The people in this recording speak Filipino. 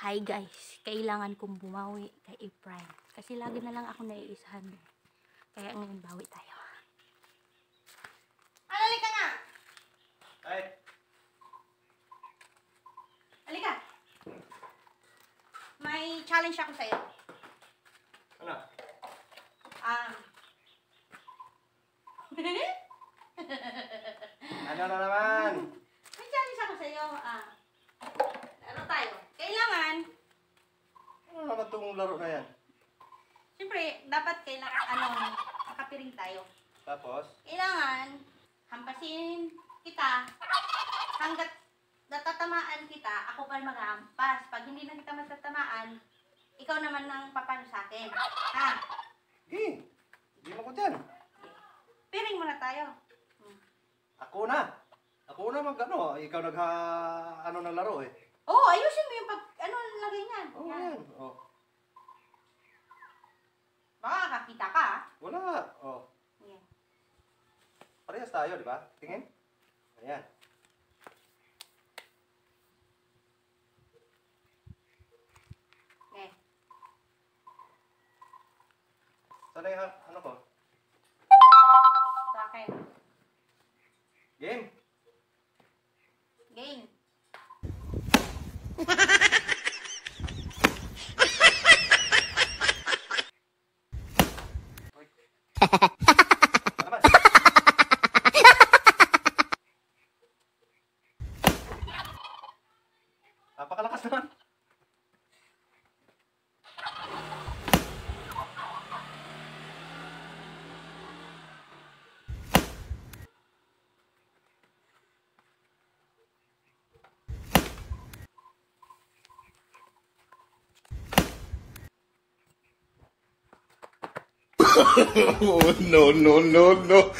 Hi guys, kailangan kong bumawi kay Efrain. Kasi lagi na lang ako naiisahan. Kaya ngayon bawi tayo. Halika nga! Ay! Halika! May challenge ako sa'yo. Ano? Ano na naman? May challenge ako sa'yo. Ano tayo? Kailangan, Ano naman itong laro na yan? siyempre, dapat makapiring tayo. Tapos? Kailangan, hampasin kita, hanggat natatamaan kita, ako pa maghahampas. Pag hindi na kita matatamaan, ikaw naman ang papano sa akin. Ha? Hindi. Hindi mo ko dyan. Piring muna tayo. Ako na. Ako na mag-ano. Ikaw nagha-ano ng laro eh. Oo, ayusin mo yung lagay niyan. Oo, yan. Oh. Baka kakita ka, ha? Wala. Oh. Yan. Parehas tayo, di ba? Tingin. Ayan. Okay. Sana yung ano ko? Sa akin. Game. Game. Ano naman? Napakalakas naman. Oh, no, no, no, no.